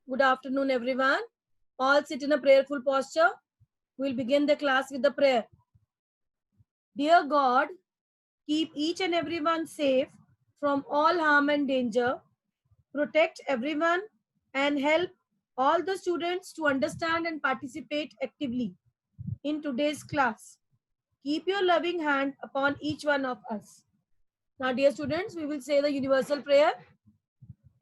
Good afternoon, everyone. All sit in a prayerful posture. We'll begin the class with the prayer. Dear God, keep each and everyone safe from all harm and danger. Protect everyone and help all the students to understand and participate actively in today's class. Keep your loving hand upon each one of us. Now, dear students, we will say the universal prayer.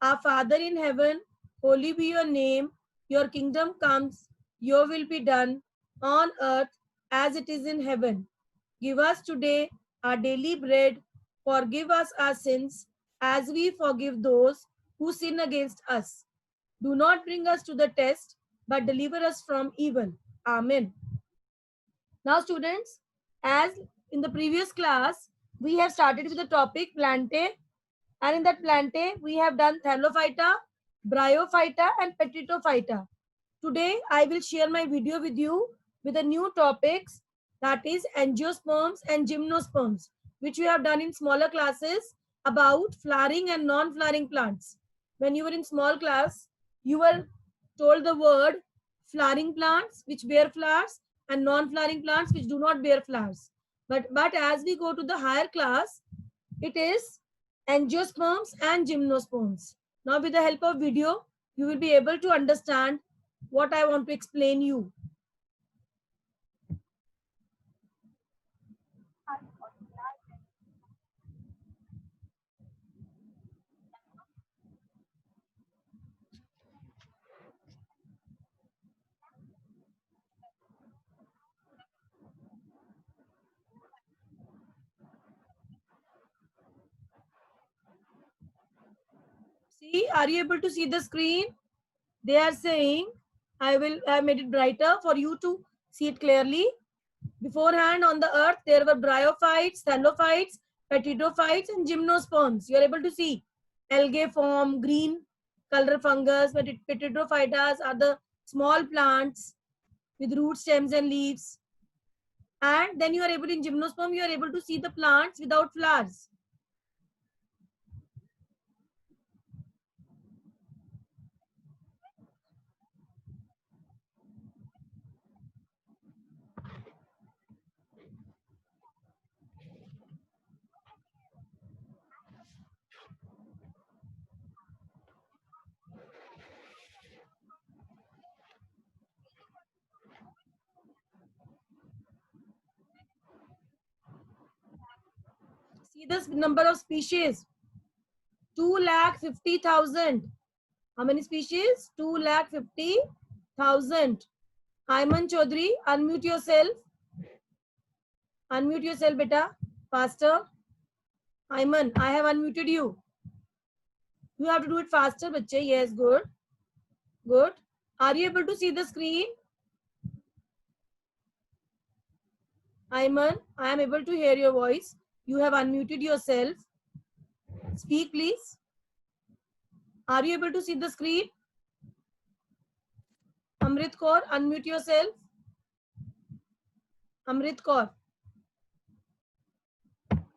Our Father in heaven, holy be your name. Your kingdom comes, your will be done on earth as it is in heaven. Give us today our daily bread. Forgive us our sins as we forgive those who sin against us. Do not bring us to the test, but deliver us from evil. Amen. Now, students, as in the previous class, we have started with the topic plantae, and in that plantae, we have done Thallophyta, Bryophyta, and Petritophyta. Today, I will share my video with you with the new topics, that is angiosperms and gymnosperms, which we have done in smaller classes about flowering and non-flowering plants. When you were in small class, you were told the word flowering plants which bear flowers and non-flowering plants which do not bear flowers. But as we go to the higher class, it is angiosperms and gymnosperms. Now with the help of video, you will be able to understand what I want to explain you. See, are you able to see the screen? They are saying, I have made it brighter for you to see it clearly. Beforehand on the earth, there were bryophytes, thallophytes, petidophytes, and gymnosperms. You are able to see algae form, green color fungus, but petidophytas are the small plants with root stems and leaves. And then you are able, in gymnosperm, you are able to see the plants without flowers. See this number of species, 2,50,000. How many species? 2,50,000. Ayman Chaudhary, unmute yourself. Unmute yourself, beta. Faster. Ayman, I have unmuted you. You have to do it faster, bache. Yes, good. Good. Are you able to see the screen? Ayman, I am able to hear your voice. You have unmuted yourself. Speak, please. Are you able to see the screen? Amrit Kaur, unmute yourself. Amrit Kaur.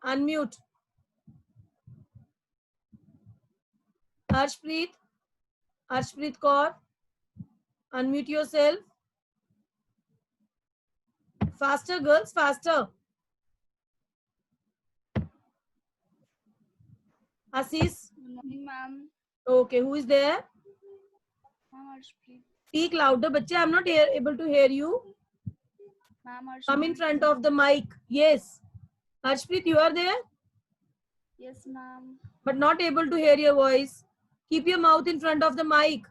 Unmute. Arshpreet. Arshpreet Kaur. Unmute yourself. Faster, girls, faster. Assis. Good morning, ma'am. Okay, who is there? Ma'am Arshpreet. Speak louder, bache. I'm not able to hear you. Ma'am Arshpreet. Come in front of the mic. Yes. Arshpreet, you are there? Yes, ma'am. But not able to hear your voice. Keep your mouth in front of the mic.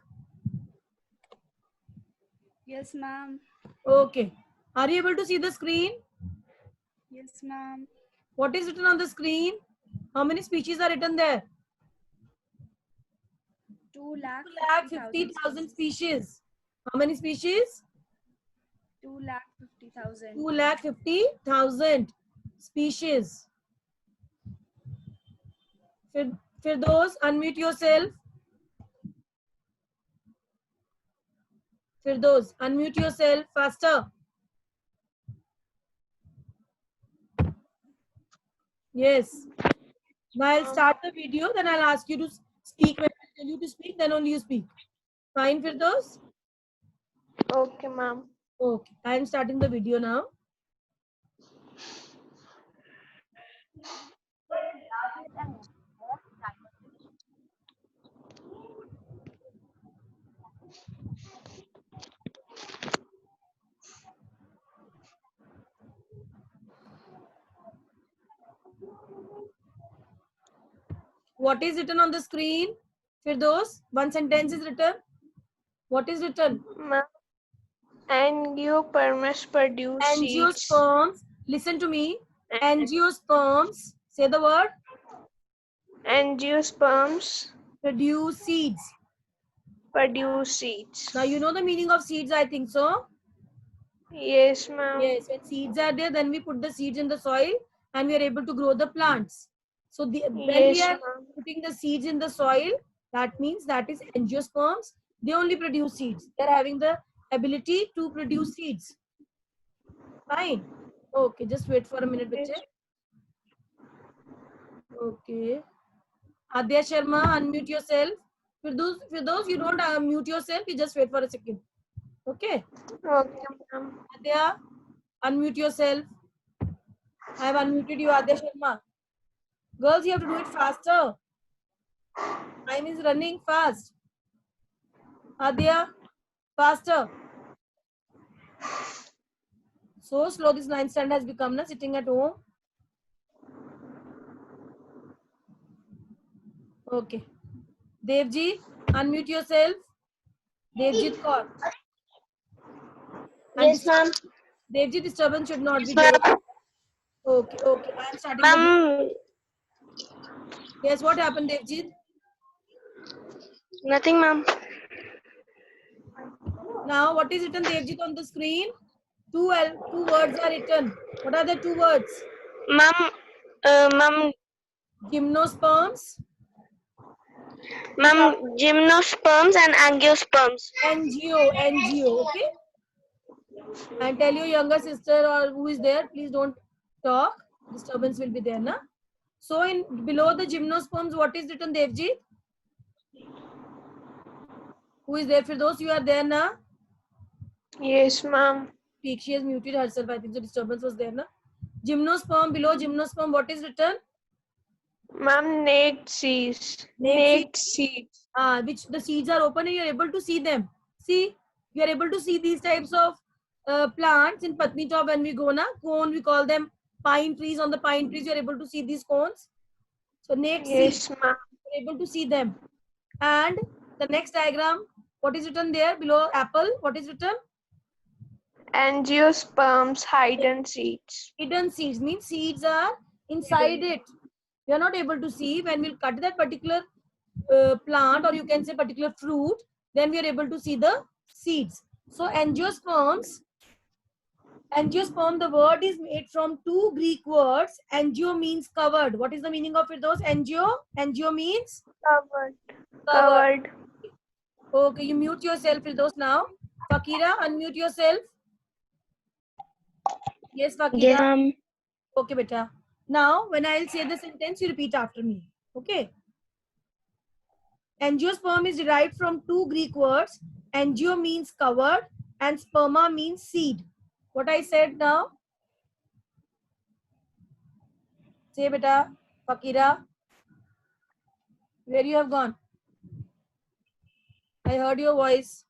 Yes, ma'am. Okay. Are you able to see the screen? Yes, ma'am. What is written on the screen? How many species are written there? 2,50,000 species. How many species? 2,50,000. 2,50,000 species. Firdaus, unmute yourself. Firdaus, unmute yourself faster. Yes. Now I'll start the video, then I'll ask you to speak. When I tell you to speak, then only you speak. Fine, Firdaus? Okay, ma'am. Okay, I am starting the video now. What is written on the screen? Firdaus, one sentence is written. What is written? Ma'am, angiosperms produce seeds. Angiosperms. Listen to me. Angiosperms. Say the word. Angiosperms Produce seeds. produce seeds. Now you know the meaning of seeds, I think so. Yes, ma'am. Yes, when seeds are there, then we put the seeds in the soil and we are able to grow the plants. So when we Yes, are ma'am. putting the seeds in the soil, that means that is angiosperms. They only produce seeds. They are having the ability to produce seeds. Fine. Okay, just wait for a minute, Yes. bache. Okay. Adya Sharma, unmute yourself. For those you don't mute yourself, you just wait for a second. Okay. Okay, ma'am. Adya, unmute yourself. I have unmuted you, Adya Sharma. Girls, you have to do it faster. Time is running fast. Adya, faster. So slow this 9th standard has become na, sitting at home. Okay. Devji, unmute yourself. Devjit Kaur. Yes, ma'am. Devji, disturbance should not be Ma'am. there. Okay, okay. I am starting the Ma'am, Yes, what happened, Devjit? nothing, ma'am. Now, what is written, Devjit, on the screen? Two words are written. What are the two words? Ma'am, ma'am, Gymnosperms. gymnosperms and angiosperms. NGO, okay? And tell your younger sister or who is there, please don't talk. Disturbance will be there, na? So, in below the gymnosperms, what is written, Devjit? Who is there? For those you are there, na? Yes, ma'am. Speak. She has muted herself. I think the disturbance was there, na? Gymnosperm, below gymnosperm, what is written? Ma'am, naked seeds. Naked Naked seeds. Which the seeds are open and you are able to see them. See, you are able to see these types of plants in Patni Top when we go na cone. We call them pine trees. On the pine trees, you are able to see these cones. So naked seeds, Yes, ma'am. you are able to see them. And the next diagram, what is written there below apple? What is written? Angiosperms hidden seeds. Hidden seeds means seeds are inside it. We are not able to see. When we'll cut that particular plant, or you can say particular fruit, then we are able to see the seeds. So angiosperms, the word is made from two Greek words. Angio means covered. What is the meaning of it? Those angio means Covered. covered. Covered. Okay, you mute yourself, Firdaus, now. Fakira, unmute yourself. Yes, Fakira. Yes, ma'am. Okay, beta. Now, when I'll say the sentence, you repeat after me. Okay. Angiosperm is derived from two Greek words. Angio means covered and sperma means seed. What I said now? Say, beta, Fakira. Where you have gone? I heard your voice.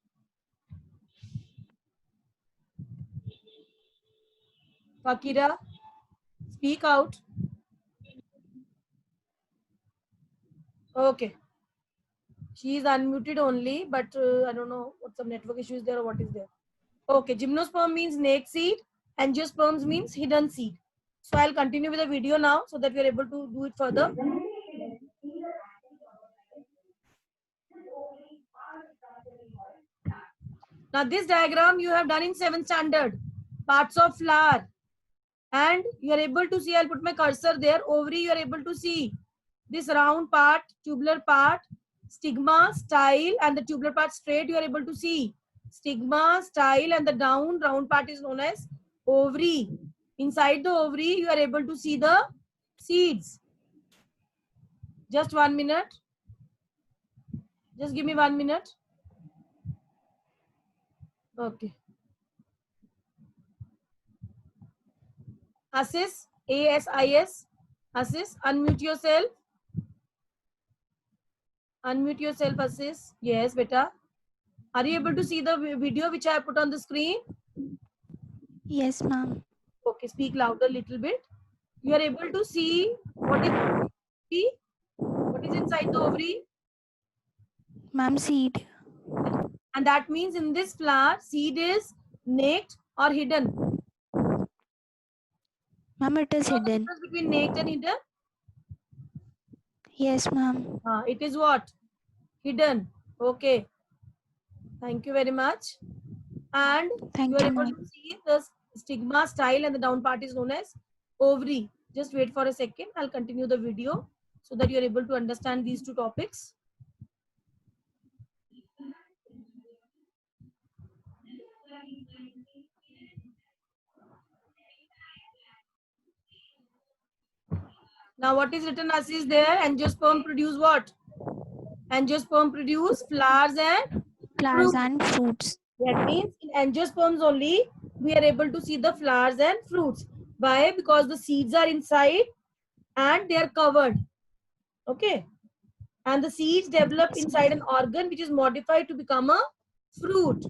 Fakira, speak out. Okay. She is unmuted only, but I don't know what some network issue is there or what is there. Okay, gymnosperm means naked seed. Angiosperms means hidden seed. So I'll continue with the video now so that we are able to do it further. Now this diagram you have done in 7th standard. Parts of flower. And you are able to see, I'll put my cursor there, ovary you are able to see. This round part, tubular part, stigma, style, and the tubular part straight you are able to see. Stigma, style, and the round part is known as ovary. Inside the ovary you are able to see the seeds. Just 1 minute. Just give me 1 minute. Okay. Asis, ASIS. Asis, unmute yourself. Unmute yourself, Asis. Yes, beta. Are you able to see the video which I have put on the screen? Yes, ma'am. Okay, speak louder a little bit. You are able to see what is inside the ovary? Ma'am, seed. And that means in this flower, seed is naked or hidden. Ma'am, it is You know the hidden. difference between naked and hidden? Yes, ma'am. It is what? Hidden. Okay. Thank you very much. And Thank you are you, able ma'am. to see the stigma style, and the down part is known as ovary. Just wait for a second. I'll continue the video so that you are able to understand these two topics. Now, what is written as is there? Angiosperm produce what? Angiosperm produce flowers and Flowers fruit. and fruits. That means in angiosperms only we are able to see the flowers and fruits. Why? Because the seeds are inside and they are covered. Okay. And the seeds develop inside an organ which is modified to become a fruit.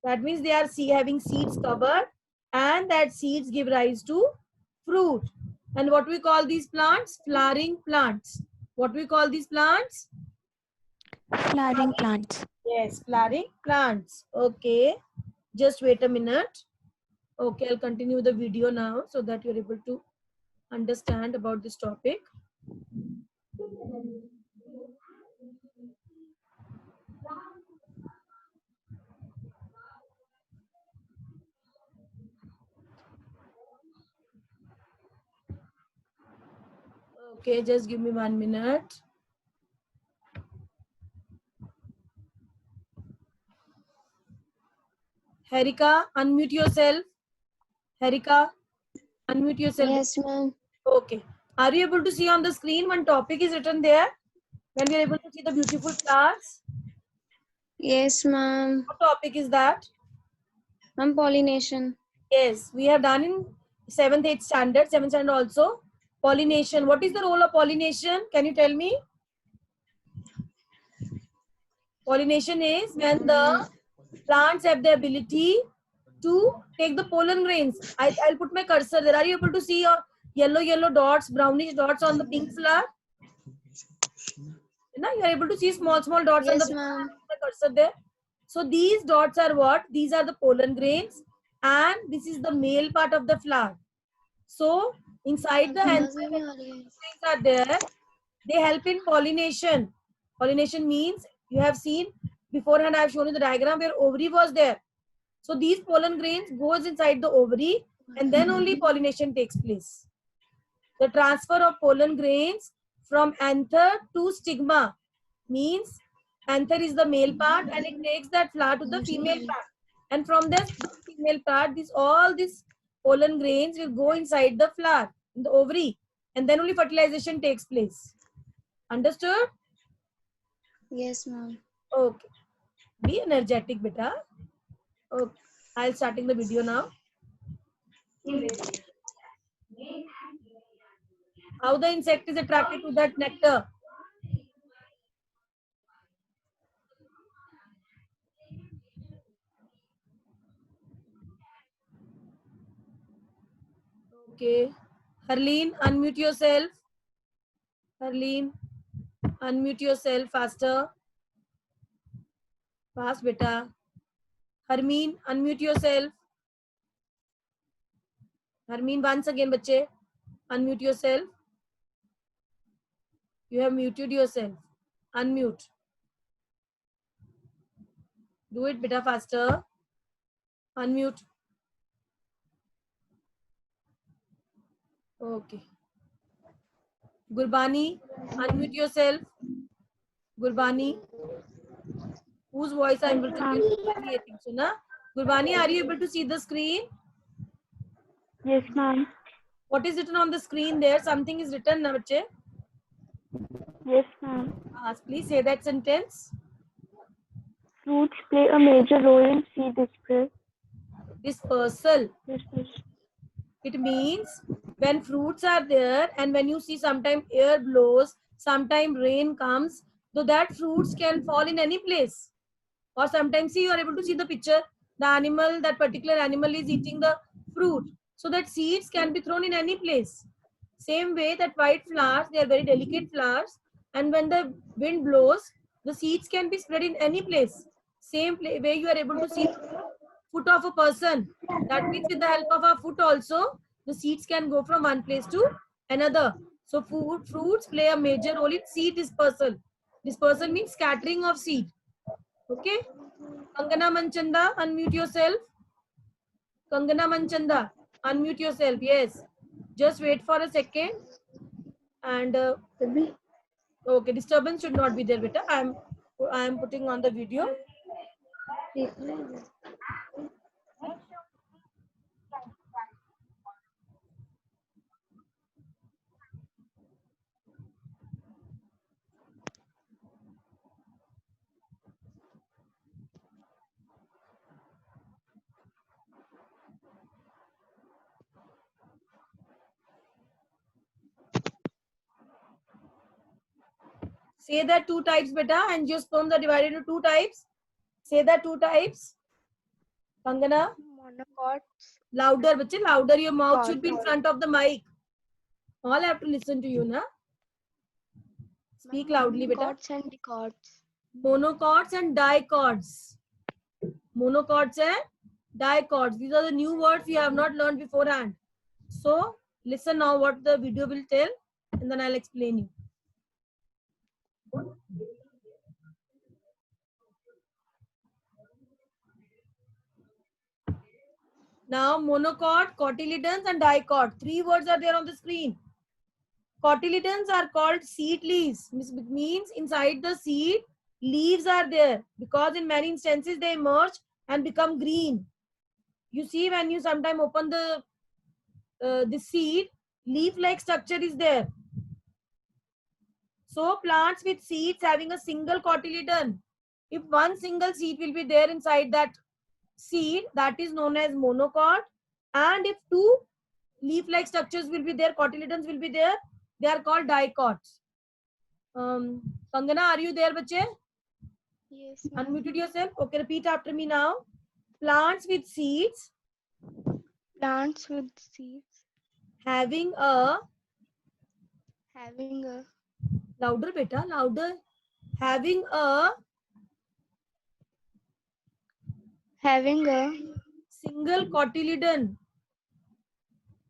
That means they are having seeds covered, and that seeds give rise to fruit. And what we call these plants? Flowering plants. What we call these plants? Flowering plants. Yes, flowering plants. Okay. Just wait a minute. Okay, I'll continue the video now so that you're able to understand about this topic. Okay, just give me 1 minute. Harika, unmute yourself. Harika, unmute yourself. Yes, ma'am. Okay. Are you able to see on the screen one topic is written there? When we are able to see the beautiful flowers? Yes, ma'am. What topic is that? Ma'am, pollination. Yes, we have done in 7th, 8th standard, 7th standard also. Pollination. What is the role of pollination? Can you tell me? Pollination is when the plants have the ability to take the pollen grains. I'll put my cursor there. Are you able to see your yellow dots, brownish dots on the pink flower? You are able to see small dots on Yes, the ma'am. cursor there. So these dots are what? These are the pollen grains, and this is the male part of the flower. So inside the anther, grains are there. They help in pollination. Pollination means you have seen beforehand. I have shown you the diagram where ovary was there. So these pollen grains goes inside the ovary, and then only pollination takes place. The transfer of pollen grains from anther to stigma means anther is the male part and it takes that flower to the female part. And from this female part, all these pollen grains will go inside the flower, in the ovary, and then only fertilization takes place. Understood? Yes, ma'am. Okay. Be energetic, beta. Okay. I'll starting the video now. How the insect is attracted to that nectar? Okay. Harleen, unmute yourself. Harleen, unmute yourself faster. Fast, beta. Harmeen, unmute yourself. Harmeen, once again, bache. Unmute yourself. You have muted yourself. Unmute. Do it, beta, faster. Unmute. Okay. Gurbani, unmute yourself. Gurbani. Whose voice I am able to hear? Gurbani, I think so, na? Gurbani, are you able to see the screen? Yes, ma'am. What is written on the screen there? Something is written, na, bache? Yes, ma'am. Please say that sentence. Fruits play a major role in seed Dispersal. dispersal. It means when fruits are there and when you see sometime air blows, sometime rain comes, so that fruits can fall in any place. Or sometimes see you are able to see the picture. The animal, that particular animal is eating the fruit. So that seeds can be thrown in any place. Same way that white flowers, they are very delicate flowers. And when the wind blows, the seeds can be spread in any place. Same way you are able to see foot of a person. That means with the help of our foot also, the seeds can go from one place to another. So fruits play a major role in seed dispersal. Dispersal means scattering of seed. Okay. Kangana Manchanda, unmute yourself. Kangana Manchanda, unmute yourself. Yes. Just wait for a second. And okay, disturbance should not be there, beta. I am putting on the video. Say that two types, beta. Angiosperms are divided into two types. Say that two types. Kangana, Monocots. louder, bache, louder. Your mouth Got should be in it. front of the mic. All have to listen to you, na? Speak loudly, beta. Monocots and dicots. Monocots and dicots. Monocots and dicots. These are the new words you have not learned beforehand. So listen now what the video will tell, and then I'll explain you. Now monocot, cotyledons and dicot. Three words are there on the screen. Cotyledons are called seed leaves. Means inside the seed, leaves are there because in many instances they emerge and become green. You see when you sometime open the seed, leaf-like structure is there. So plants with seeds having a single cotyledon. If one single seed will be there inside that seed, that is known as monocot. And if two leaf-like structures will be there, cotyledons will be there, they are called dicots. Kangana, are you there, bache? Yes. Unmuted yourself. Okay, repeat after me now. Plants with seeds Plants with seeds having a having a louder, beta, louder. Having a single cotyledon.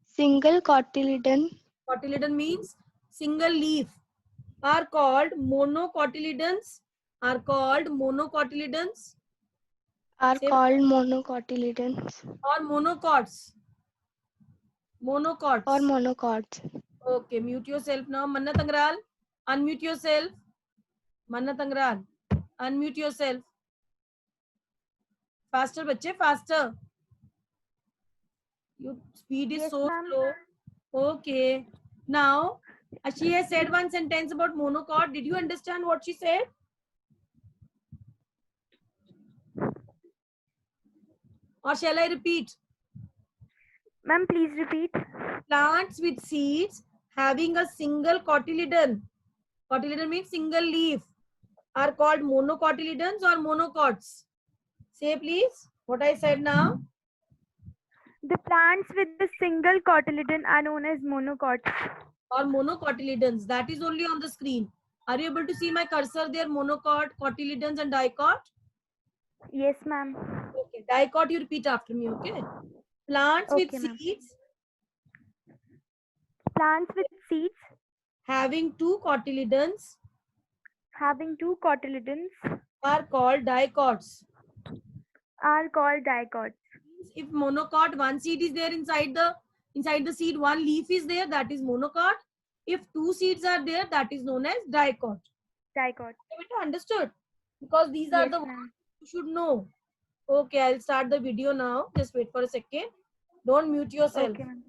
single cotyledon Cotyledon means single leaf. Are called monocotyledons. Are called monocotyledons. are Say called monocotyledons or monocots. Monocots. or monocots. Okay, mute yourself now. Mannat Angral, unmute yourself. Mannat Angral, unmute yourself. Faster, bache, faster. Your speed is Yes, so ma'am. slow. Okay. Now, she has said one sentence about monocot. Did you understand what she said? Or shall I repeat? Ma'am, please repeat. Plants with seeds having a single cotyledon. Cotyledon means single leaf. Are called monocotyledons or monocots. Say please what I said now. The plants with the single cotyledon are known as monocots. Or monocotyledons. That is only on the screen. Are you able to see my cursor there? Monocot, cotyledons and dicot. Yes, ma'am. Okay. Dicot you repeat after me. Okay. Plants with Okay, ma'am. seeds Plants with seeds having two cotyledons having two cotyledons are called dicots. are called dicots. If monocot, one seed is there inside the seed, one leaf is there, that is monocot. If two seeds are there, that is known as dicot. Dicot. Understood? Because these are Yes, the ma'am. words you should know. Okay, I'll start the video now. Just wait for a second. Don't mute yourself. Okay, ma'am.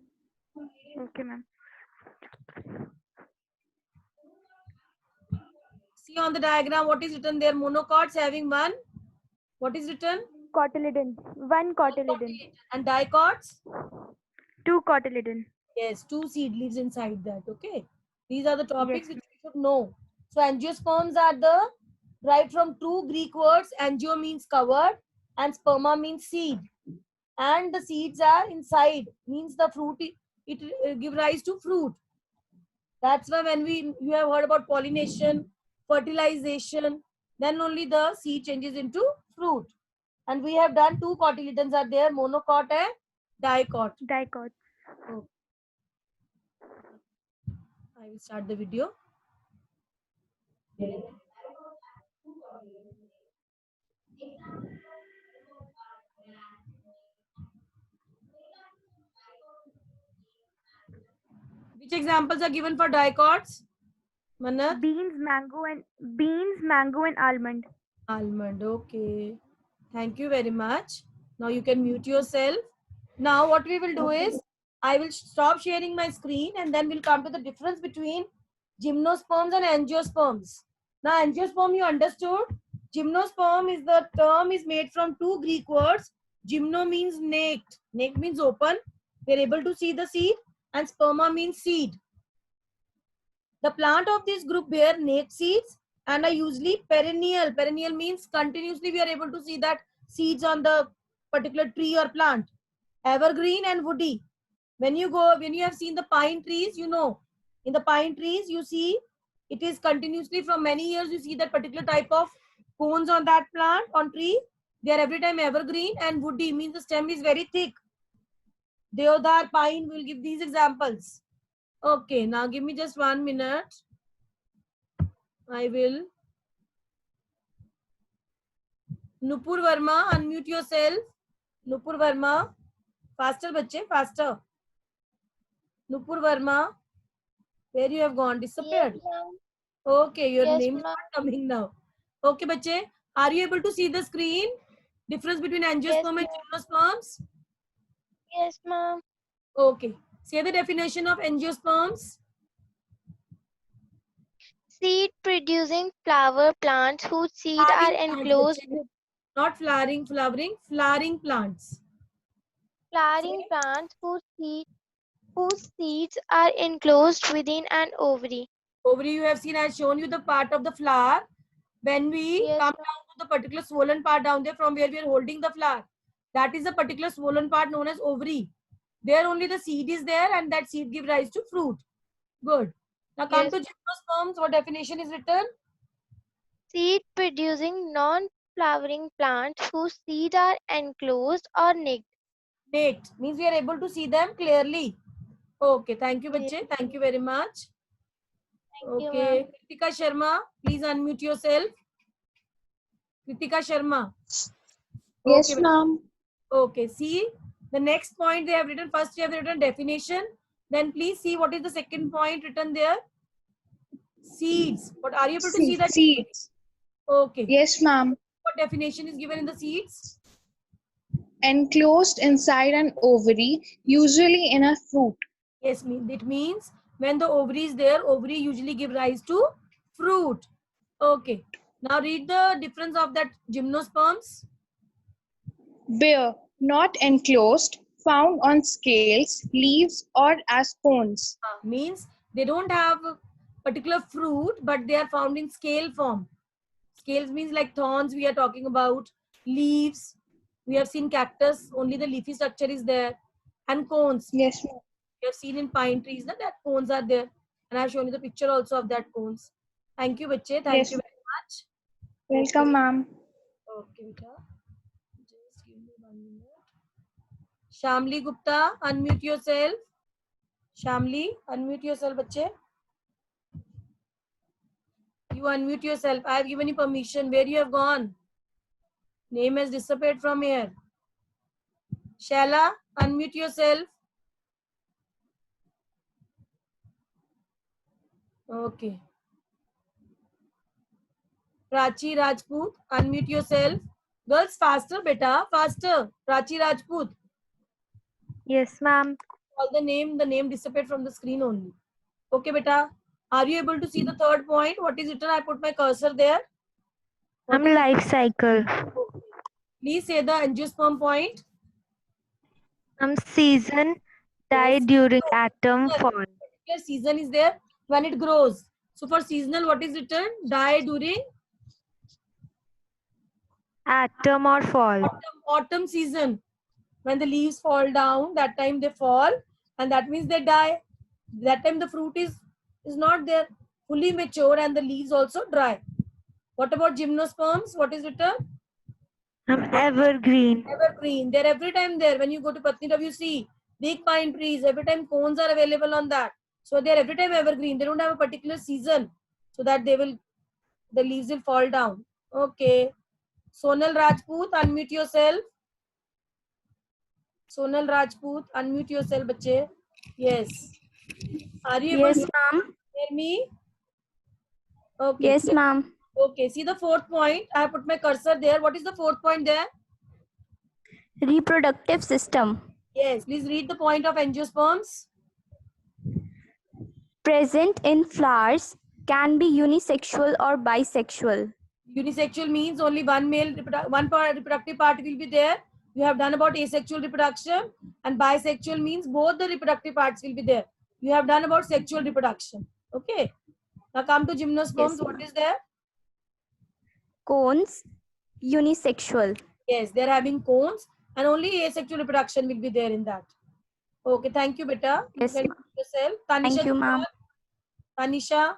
Okay, ma'am. See on the diagram what is written there. Monocots having one What is written? Cotyledon. One cotyledon. And dicots? 2 cotyledon. Yes, 2 seed leaves inside that. Okay. These are the topics Yes. which we should know. So angiosperms are the derived from 2 Greek words. Angio means covered and sperma means seed. And the seeds are inside, means the fruit, it give rise to fruit. That's why when you have heard about pollination, fertilization, then only the seed changes into fruit. And we have done 2 cotyledons are there, monocot and dicot. Dicot. Oh. I will start the video. Which examples are given for dicots? Manat? Beans, mango, and almond. Almond. Okay. Thank you very much. Now you can mute yourself. Now what we will do is, I will stop sharing my screen and then we'll come to the difference between gymnosperms and angiosperms. Now angiosperm you understood. Gymnosperm is the term is made from 2 Greek words. Gymno means naked. Naked means open. We are able to see the seed, and sperma means seed. The plant of this group bear naked seeds and are usually perennial. Perennial means continuously we are able to see that seeds on the particular tree or plant. Evergreen and woody. When you have seen the pine trees, you know, in the pine trees you see it is continuously from many years you see that particular type of cones on that plant, on tree. They are every time evergreen, and woody means the stem is very thick. Deodar, pine, will give these examples. Okay, now give me just 1 minute. I will. Nupur Verma, unmute yourself. Nupur Verma. Faster, bache, faster. Nupur Verma. Where you have gone? Disappeared. Okay, your name is not coming now. Okay, bache. Are you able to see the screen? Difference between angiosperm and gymnosperms? Yes, ma'am. Okay. Say the definition of angiosperms. Seed producing flower plants whose seed are Flowering plants, enclosed bache. with Not flowering plants. flowering plants whose seeds are enclosed within an ovary. Ovary, you have seen, I have shown you the part of the flower. When we Yes, come ma'am. down to the particular swollen part down there from where we are holding the flower, that is the particular swollen part known as ovary. There only the seed is there, and that seed gives rise to fruit. Good. Now come Yes. to gymnosperms. What definition is written? Seed producing non-flowering plants whose seeds are enclosed or nicked. Naked means we are able to see them clearly. Okay, thank you, Yes. bache. Thank you very much. Thank you, Okay, ma'am. Kritika Sharma, please unmute yourself. Kritika Sharma. Yes, Okay, ma'am. okay, see the next point they have written. First, you have written definition. Then please see what is the second point written there. Seeds. What are you able to see that? Seeds. Okay. Yes, ma'am. What definition is given in the seeds? Enclosed inside an ovary, usually in a fruit. Yes, it means when the ovary is there, ovary usually give rise to fruit. Okay. Now read the difference of that gymnosperms. Bare, not enclosed, found on scales, leaves, or as cones. Means they don't have a particular fruit, but they are found in scale form. Scales means like thorns we are talking about, leaves. We have seen cactus, only the leafy structure is there, and cones. Yes, ma'am. You have seen in pine trees that cones are there, and I have shown you the picture also of that cones. Thank you, bache. Thank Yes, you very much. welcome, ma'am. Okay, beta. Just give me 1 minute. Shamli Gupta, unmute yourself. Shamli, unmute yourself, bache. You unmute yourself. I have given you permission. Where you have gone? Name has disappeared from here. Shala, unmute yourself. Okay. Prachi Rajput, unmute yourself. Girls, faster, beta, faster. Prachi Rajput. Yes, ma'am. All the name disappeared from the screen only. Okay, beta. Are you able to see the third point? What is written? I put my cursor there. What is Life cycle. it? Please say the angiosperm point. Season die Yes. during atom fall. Particular season is there when it grows. So for seasonal, what is written? Die during Atom or fall. autumn season. When the leaves fall down, that time they fall, and that means they die. That time the fruit is not there, fully mature, and the leaves also dry. What about gymnosperms? What is written? Evergreen. Evergreen. They're every time there. When you go to Patnitop, you see big pine trees. Every time cones are available on that. So they're every time evergreen. They don't have a particular season, so that the leaves will fall down. Okay. Sonal Rajput, unmute yourself. Sonal Rajput, unmute yourself, bache. Yes. Are you able Yes, to ma'am. hear me? Okay. Yes, ma'am. Okay. See the fourth point. I have put my cursor there. What is the fourth point there? Reproductive system. Yes. Please read the point of angiosperms. Present in flowers, can be unisexual or bisexual. Unisexual means only one male, reproductive part will be there. You have done about asexual reproduction, and bisexual means both the reproductive parts will be there. You have done about sexual reproduction. Okay. Now come to gymnosperms. Yes, What is there? Cones, unisexual. Yes, they're having cones, and only asexual reproduction will be there in that. Okay, thank you, beta. Yes, You can ma'am. mute yourself. Thank you, ma'am. Tanisha.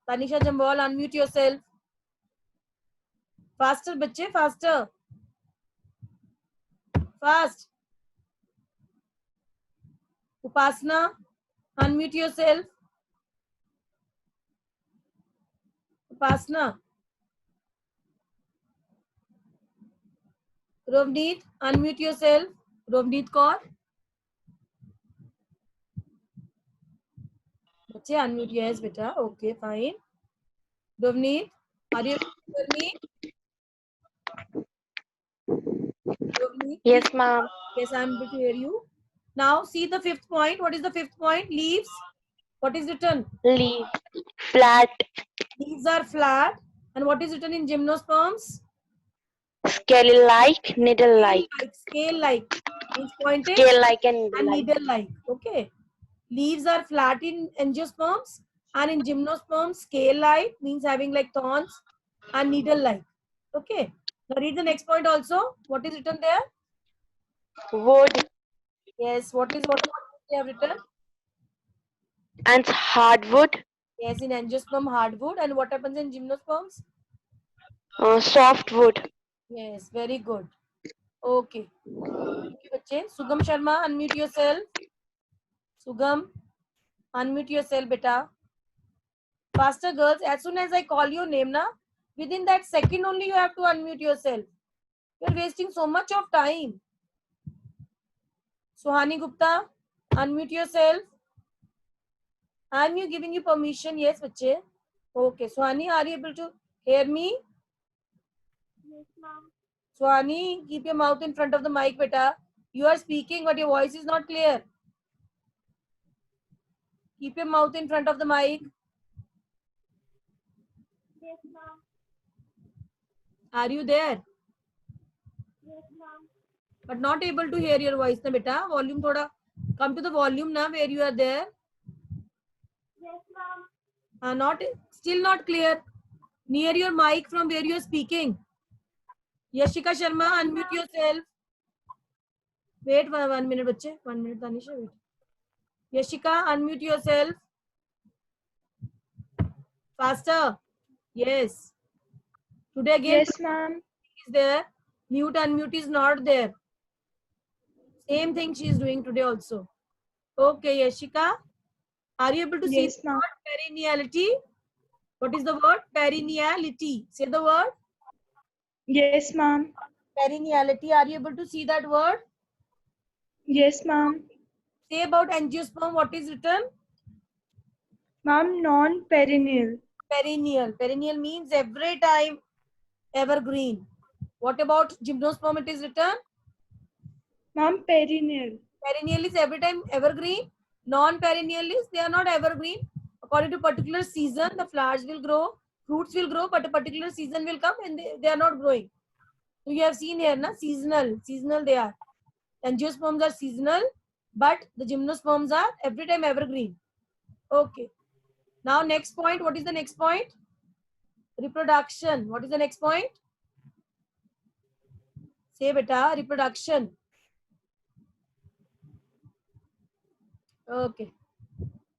Tanisha Jambal, unmute yourself. Faster, bache, faster. Fast. Upasna, unmute yourself. Upasna. Rovneet, unmute yourself. Rovneet Kaur. Bache, unmute. Yes, beta. Okay, fine. Rovneet, are you able to hear me? Rovneet, Yes, ma'am. yes, I'm able to hear you. Now, see the fifth point. What is the fifth point? Leaves. What is written? Leaf. Flat. Leaves are flat. And what is written in gymnosperms? Scale-like. Needle-like. Scale-like. Means pointed Scale-like and and needle-like. needle-like. Okay. Leaves are flat in angiosperms, and in gymnosperms, scale-like means having like thorns, and needle-like. Okay. Now read the next point also. What is written there? Wood Yes. What they have written? and hardwood. Yes, in angiosperm hardwood. And what happens in gymnosperms? Softwood. Yes, very good. Okay. Thank you, bache. Sugam Sharma, unmute yourself. Sugam, unmute yourself, beta. Faster, girls. As soon as I call your name, na, within that second only you have to unmute yourself. You're wasting so much of time. Suhani Gupta, unmute yourself. I'm you giving you permission. Yes, bache. Okay. Suhani, are you able to hear me? Yes, ma'am. Suhani, keep your mouth in front of the mic, beta. You are speaking, but your voice is not clear. Keep your mouth in front of the mic. Yes, ma'am. Are you there? Yes, ma'am. But not able to hear your voice, na beta. Volume thoda. Come to the volume na where you are there. Yes, ma'am. Still not clear. Near your mic from where you are speaking. Yashika Sharma, unmute yourself. Wait 1 minute, bache. 1 minute, Tanisha. Wait. Yashika, unmute yourself. Faster. Yes. Today again Yes, ma'am. is there. Mute, unmute is not there. Same thing she is doing today also. Okay, Yashika. Are you able to see Yes, the ma'am. word perenniality? What is the word? Perenniality. Say the word. Yes, ma'am. Perenniality. Are you able to see that word? Yes, ma'am. Say about angiosperm. What is written? Ma'am, non-perennial. Perennial. Perennial means every time evergreen. What about gymnosperm? It is written. Ma'am, perennial. Perennial is every time evergreen. Non-perennial is they are not evergreen. According to particular season, the flowers will grow, fruits will grow, but a particular season will come and they are not growing. So you have seen here, na, seasonal they are. Angiosperms are seasonal, but the gymnosperms are every time evergreen. Okay. Now next point, what is the next point? Reproduction. What is the next point? Say beta, reproduction. Okay.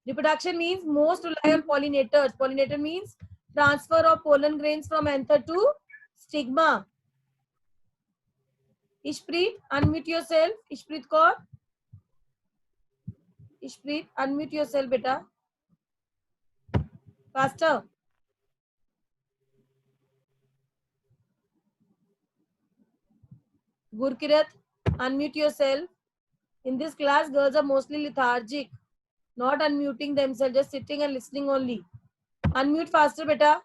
Reproduction means most rely on pollinators. Pollinator means transfer of pollen grains from anther to stigma. Ishpreet, unmute yourself. Ishpreet Kaur. Ishpreet, unmute yourself, beta. Faster. Gurkirat, unmute yourself. In this class, girls are mostly lethargic, not unmuting themselves, just sitting and listening only. Unmute faster, beta.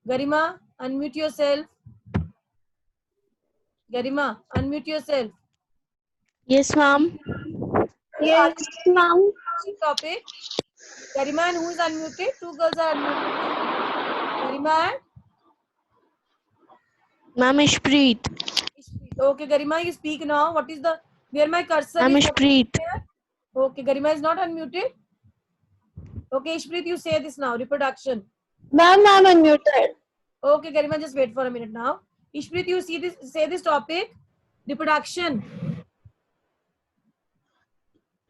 Garima, unmute yourself. Garima, unmute yourself. Yes, ma'am. Yes, ma'am. Topic. Garima and who is unmuted? Two girls are unmuted. Garima and Ma'am, Ishpreet. Ishpreet. Okay, Garima, you speak now. What is the where my cursor Ma'am, is? Ishpreet. Okay, Garima is not unmuted. Okay, Ishpreet, you say this now. Reproduction. Ma'am, I'm unmuted. Okay, Garima, just wait for a minute now. Ishpreet, you see this? Say this topic. Reproduction.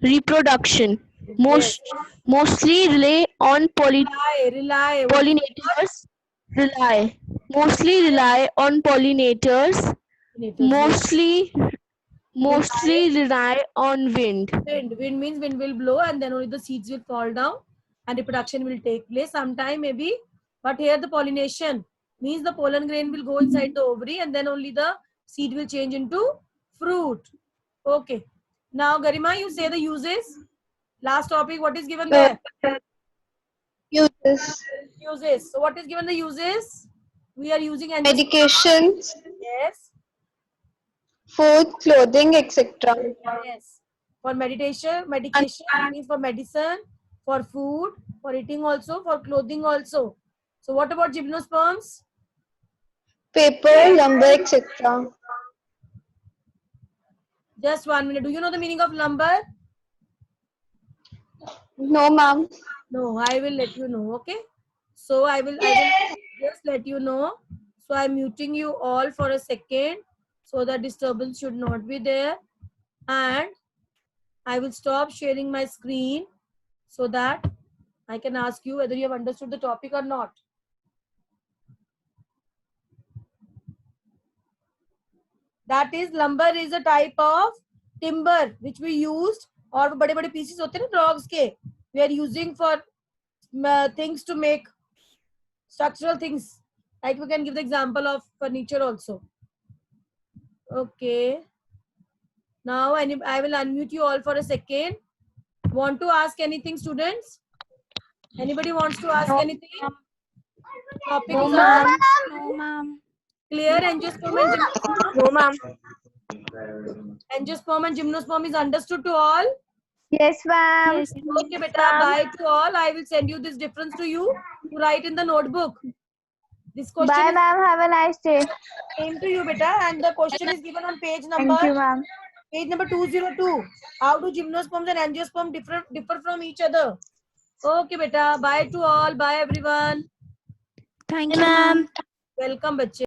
Reproduction. Yes. Mostly rely on Rely. pollinators. Mostly rely on pollinators. Mostly rely on wind. Wind means wind will blow and then only the seeds will fall down and reproduction will take place sometime maybe. But here the pollination means the pollen grain will go inside the ovary and then only the seed will change into fruit. Okay. Now Garima, you say the uses. Last topic, what is given there? Uses. Uses. So what is given the uses? We are using Medications, Yes. food, clothing, etc. Yes. For medication means for medicine, for food, for eating also, for clothing also. So what about gymnosperms? Paper, lumber, etc. Just 1 minute. Do you know the meaning of lumber? No, ma'am. No, I will let you know. Okay. So I will just let you know. So I'm muting you all for a second so that disturbance should not be there. And I will stop sharing my screen so that I can ask you whether you have understood the topic or not. That is, lumber is a type of timber which we used, और बड़े बड़े pieces होते हैं ना logs के, we are using for things to make structural things. Like we can give the example of furniture also. Okay. Now I will unmute you all for a second. Want to ask anything, students? Anybody wants to ask anything? Topic No, is ma'am. on. No, ma'am. Clear? Angiosperm and gymnosperm? No, ma'am. Angiosperm and gymnosperm is understood to all? Yes, ma'am. Yes. Okay, beta. Bye to all. I will send you this difference to you to write in the notebook. This question Bye, is ma'am. Have a nice day. same to you, beta. And the question is given on page number Thank you, ma'am. page number 202. How do gymnosperms and angiosperm differ from each other? Okay, beta. Bye to all. Bye, everyone. Thank you, ma'am. Welcome, bachche.